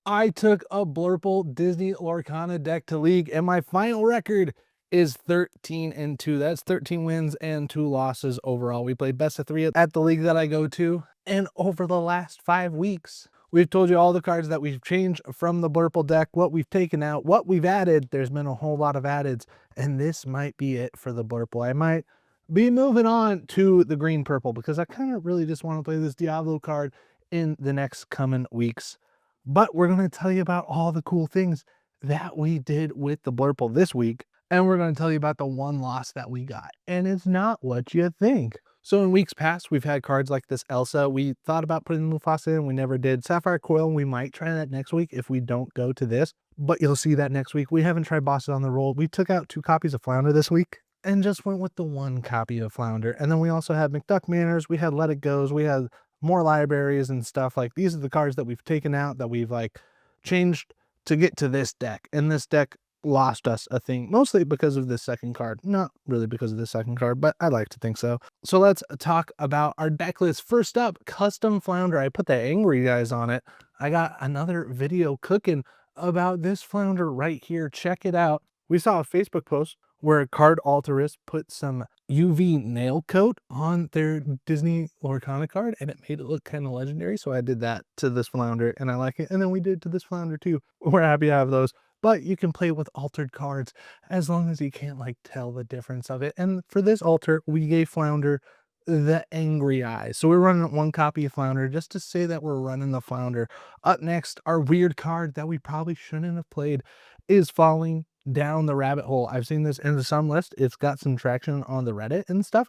I took a BLURPLE Disney Lorcana deck to League, and my final record is 13-2. That's 13 wins and 2 losses overall. We played best of 3 at the league that I go to, and over the last 5 weeks, we've told you all the cards that we've changed from the BLURPLE deck, what we've taken out, what we've added. There's been a whole lot of addeds, and this might be it for the BLURPLE. I might be moving on to the green-purple because I kind of really just want to play this Diablo card in the next coming weeks. But we're going to tell you about all the cool things that we did with the BLURPLE this week. And we're going to tell you about the one loss that we got. And it's not what you think. So in weeks past, we've had cards like this Elsa. We thought about putting Mufasa in, we never did. Sapphire Coil, we might try that next week if we don't go to this. But you'll see that next week. We haven't tried bosses on the roll. We took out 2 copies of Flounder this week and just went with the 1 copy of Flounder. And then we also had McDuck Manners, we had Let It Goes, we had more libraries and stuff. Like, these are the cards that we've taken out, that we've like changed to get to this deck. And this deck lost us a thing, mostly because of this second card. Not really because of the second card, but I like to think so. So let's talk about our deck list. First up, Custom Flounder. I put the angry guys on it. I got another video cooking about this Flounder right here. Check it out. We saw a Facebook post where Card Altarist put some UV nail coat on their Disney Lorcana card, and it made it look kind of legendary. So I did that to this Flounder, and I like it. And then we did to this Flounder too. We're happy to have those. But you can play with altered cards as long as you can't like tell the difference of it. And for this altar, we gave Flounder the angry eyes. So we're running 1 copy of Flounder just to say that we're running the Flounder. Up next, our weird card that we probably shouldn't have played is Falling Down the Rabbit Hole. I've seen this in some list. It's got some traction on the Reddit and stuff,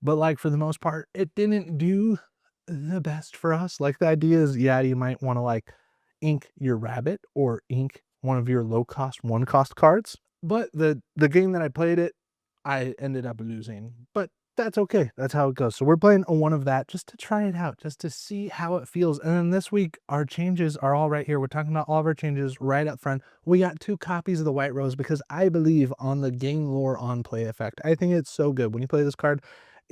but like for the most part, it didn't do the best for us. Like, the idea is, yeah, you might want to like ink your rabbit or ink one of your low cost 1 cost cards, but the game that I played it, I ended up losing. But that's okay. That's how it goes. So we're playing a 1 of that just to try it out, just to see how it feels. And then this week, our changes are all right here. We're talking about all of our changes right up front. We got 2 copies of the White Rose because I believe on the gain lore on play effect. I think it's so good. When you play this card,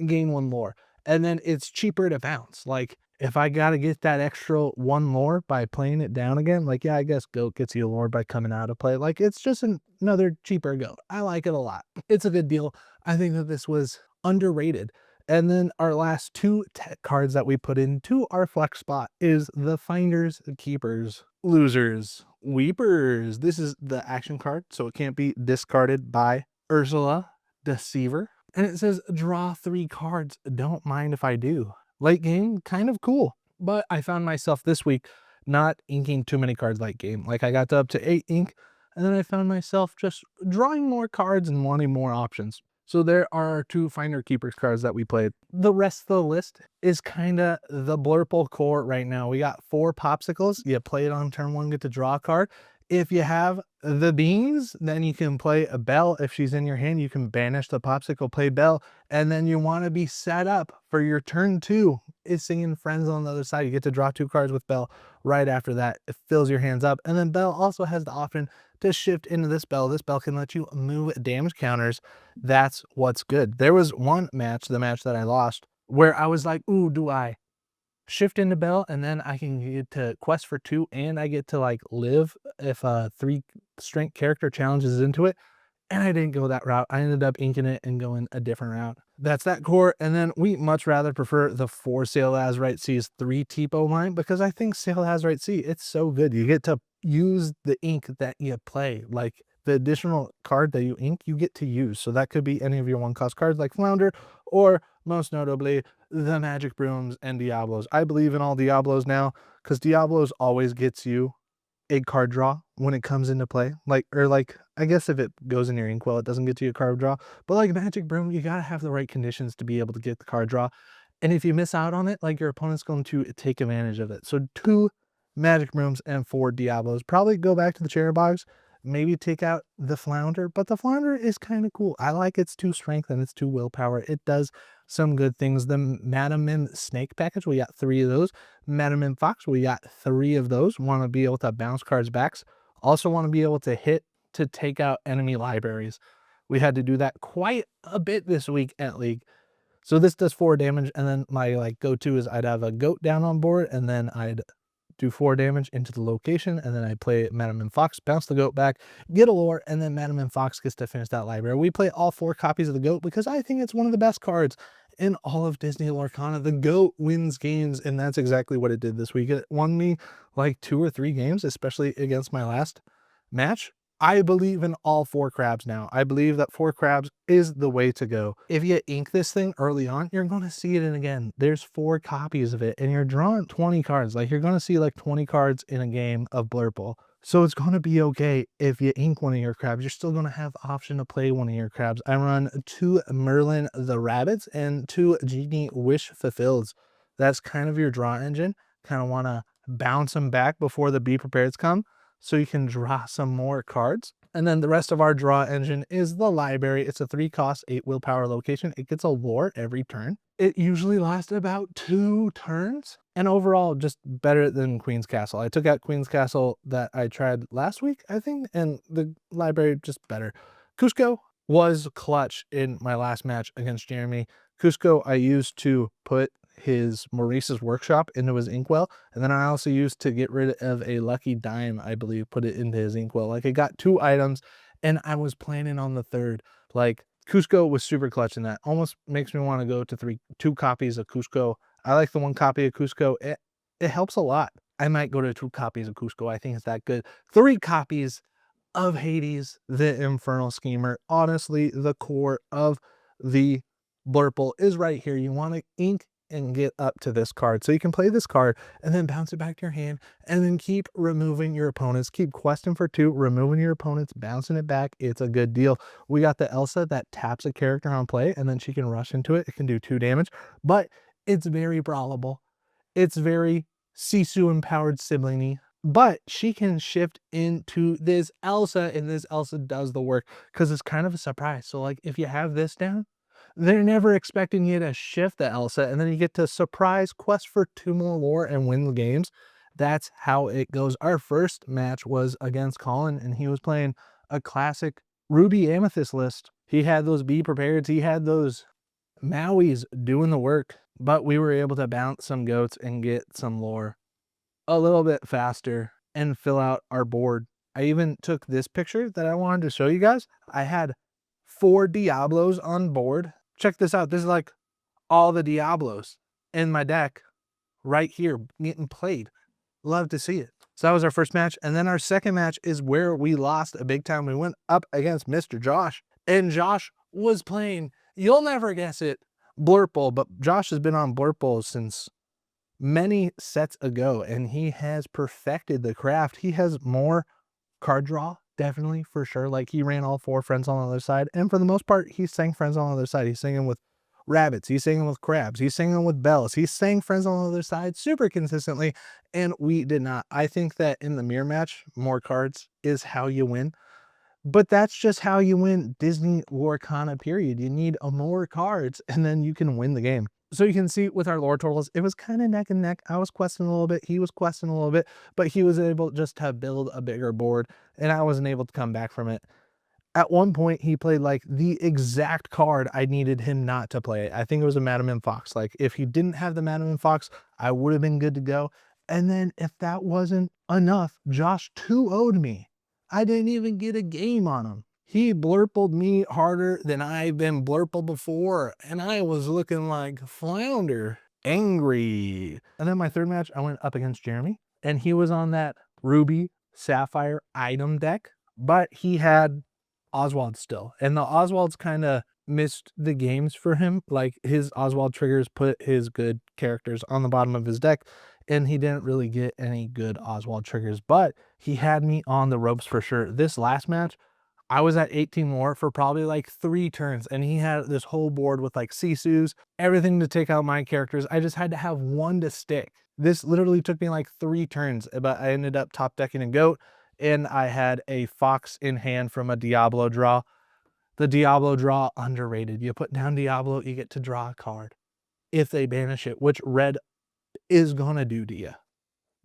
gain 1 lore. And then it's cheaper to bounce. Like, if I got to get that extra 1 lore by playing it down again, like, yeah, I guess Goat gets you a lore by coming out of play. Like, it's just another cheaper Goat. I like it a lot. It's a good deal. I think that this was underrated. And then our last 2 tech cards that we put into our flex spot is the Finders, Keepers, Losers, Weepers. This is the action card, so it can't be discarded by Ursula Deceiver. And it says draw 3 cards. Don't mind if I do. Late game, kind of cool. But I found myself this week not inking too many cards late game. Like, I got to up to 8 ink, and then I found myself just drawing more cards and wanting more options. So there are 2 Finder Keepers cards that we played. The rest of the list is kind of the BLURPLE core right now. We got 4 Popsicles. You play it on turn 1, get to draw a card. If you have the beans, then you can play a Belle. If she's in your hand, you can banish the Popsicle, play Belle, and then you want to be set up for your turn 2 is Singing Friends on the other side. You get to draw 2 cards with Belle right after that. It fills your hands up. And then Belle also has the option to shift into this Belle. This Belle can let you move damage counters. That's what's good. There was one match, the match that I lost, where I was like, ooh, do I shift into Belle and then I can get to quest for 2 and I get to like live if a 3 strength character challenges into it? And I didn't go that route. I ended up inking it and going a different route. That's that core. And then we much rather prefer the 4 Sail Azurite Sea's 3 Tipo line because I think Sail Azurite Sea, it's so good. You get to use the ink that you play. Like, the additional card that you ink, you get to use. So that could be any of your 1 cost cards like Flounder, or most notably the Magic Brooms and Diablos. I believe in all Diablos now because Diablos always gets you a card draw when it comes into play. Like, or like, I guess if it goes in your inkwell, it doesn't get you a card draw. But like Magic Broom, you gotta have the right conditions to be able to get the card draw. And if you miss out on it, like, your opponent's going to take advantage of it. So 2 Magic Brooms and 4 Diablos. Probably go back to the cherry box. Maybe take out the Flounder, but the Flounder is kind of cool. I like its 2 strength and its 2 willpower. It does some good things. The Madam Mim Snake package, we got 3 of those. Madam Mim Fox, we got 3 of those. Want to be able to bounce cards back. Also want to be able to hit to take out enemy libraries. We had to do that quite a bit this week at League. So this does 4 damage, and then my like go-to is I'd have a Goat down on board, and then I'd do 4 damage into the location, and then I play Madam and Fox, bounce the goat back, get a lore, and then Madam and Fox gets to finish that library. We play all 4 copies of the goat because I think it's one of the best cards in all of Disney Lorcana. The goat wins games, and that's exactly what it did this week. It won me like 2 or 3 games, especially against my last match. I believe in all 4 crabs now. I believe that 4 crabs is the way to go. If you ink this thing early on, you're going to see it in again. There's 4 copies of it, and you're drawing 20 cards. Like, you're going to see like 20 cards in a game of Blurple. So it's going to be okay if you ink one of your crabs. You're still going to have the option to play one of your crabs. I run 2 Merlin the Rabbits and 2 Genie Wish Fulfilleds. That's kind of your draw engine. Kind of want to bounce them back before the Be Prepareds come, so you can draw some more cards. And then the rest of our draw engine is the library. It's a 3 cost, 8 willpower location. It gets a lore every turn. It usually lasts about 2 turns. And overall, just better than Queen's Castle. I took out Queen's Castle that I tried last week, I think, and the library just better. Cusco was clutch in my last match against Jeremy. Cusco I used to put his Maurice's Workshop into his inkwell, and then I also used to get rid of a lucky dime, I believe, put it into his inkwell. Like, it got 2 items, and I was planning on the 3rd. Like, Cusco was super clutch in that. Almost makes me want to go to 2 copies of Cusco. I like the 1 copy of Cusco. It helps a lot. I might go to 2 copies of Cusco. I think it's that good. 3 copies of Hades, the Infernal Schemer. Honestly, the core of the Blurple is right here. You want to ink and get up to this card. So you can play this card and then bounce it back to your hand and then keep removing your opponents. Keep questing for 2, removing your opponents, bouncing it back. It's a good deal. We got the Elsa that taps a character on play and then she can rush into it. It can do 2 damage, but it's very brawlable. It's very Sisu empowered sibling-y, but she can shift into this Elsa, and this Elsa does the work because it's kind of a surprise. So like, if you have this down, they're never expecting you to shift the Elsa, and then you get to surprise quest for 2 more lore and win the games. That's how it goes. Our first match was against Colin, and he was playing a classic Ruby Amethyst list. He had those Be Prepared. He had those Maui's doing the work, but we were able to bounce some goats and get some lore a little bit faster and fill out our board. I even took this picture that I wanted to show you guys. I had 4 Diablos on board. Check this out. This is like all the Diablos in my deck right here getting played. Love to see it. So that was our first match. And then our second match is where we lost a big time. We went up against Mr. Josh, and Josh was playing, you'll never guess it, Blurple. But Josh has been on Blurple since many sets ago, and he has perfected the craft. He has more card draw, definitely, for sure. Like, he ran all 4 friends on the other side, and for the most part, he sang friends on the other side. He's singing with rabbits, he's singing with crabs, he's singing with bells, he's sang friends on the other side super consistently, and we did not. I think that in the mirror match, more cards is how you win. But that's just how you win Disney Lorcana, period. You need more cards, and then you can win the game. So you can see with our lore totals, it was kind of neck and neck. I was questing a little bit, he was questing a little bit, but he was able just to build a bigger board, and I wasn't able to come back from it. At one point, he played like the exact card I needed him not to play. I think it was a Madam and Fox. Like, if he didn't have the Madam and Fox, I would have been good to go. And then if that wasn't enough, Josh 2-0'd me. I didn't even get a game on him. He blurpled me harder than I've been blurpled before, and I was looking like flounder, angry. And then my third match, I went up against Jeremy, and he was on that Ruby Sapphire item deck, but he had Oswald still, and the Oswald's kind of missed the games for him. Like, his Oswald triggers put his good characters on the bottom of his deck, and he didn't really get any good Oswald triggers, but he had me on the ropes for sure. This last match, I was at 18 more for probably like 3 turns, and he had this whole board with like Sisus, everything to take out my characters. I just had to have one to stick. This literally took me like 3 turns, but I ended up top decking a goat, and I had a Fox in hand from a Diablo draw. The Diablo draw, underrated. You put down Diablo, you get to draw a card if they banish it, which red is gonna do to you.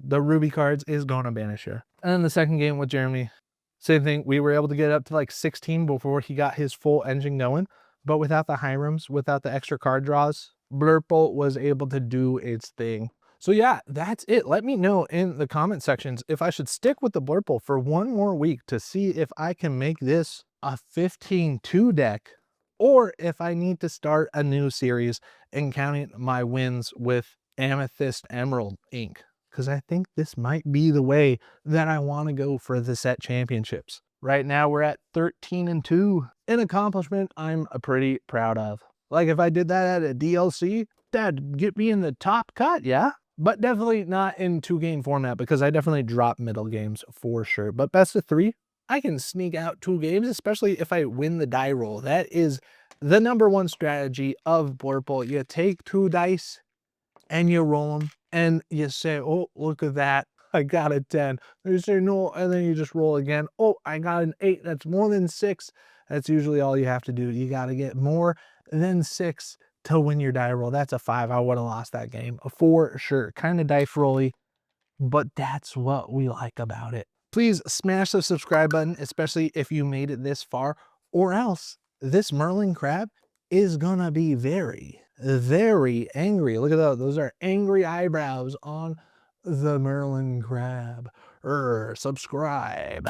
The Ruby cards is gonna banish you. And then the second game with Jeremy, same thing. We were able to get up to like 16 before he got his full engine going, but without the Hirams, without the extra card draws, Blurple was able to do its thing. So yeah, that's it. Let me know in the comment sections if I should stick with the Blurple for one more week to see if I can make this a 15-2 deck, or if I need to start a new series and counting my wins with Amethyst Emerald ink. Because I think this might be the way that I want to go for the set championships. Right now we're at 13-2, an accomplishment I'm pretty proud of. Like if I did that at a DLC, that'd get me in the top cut, yeah? But definitely not in 2-game format, because I definitely drop middle games for sure. But best of 3, I can sneak out 2 games, especially if I win the die roll. That is the #1 strategy of Blurple. You take 2 dice and you roll them and you say, oh, look at that, I got a 10. You say no, and then you just roll again. Oh, I got an 8. That's more than 6. That's usually all you have to do. You got to get more than 6 to win your die roll. That's a 5. I would have lost that game for sure. Kind of dice rolly, but that's what we like about it. Please smash the subscribe button, especially if you made it this far, or else this Merlin crab is gonna be very, very angry. Look at those. Those are angry eyebrows on the Merlin crab. Subscribe.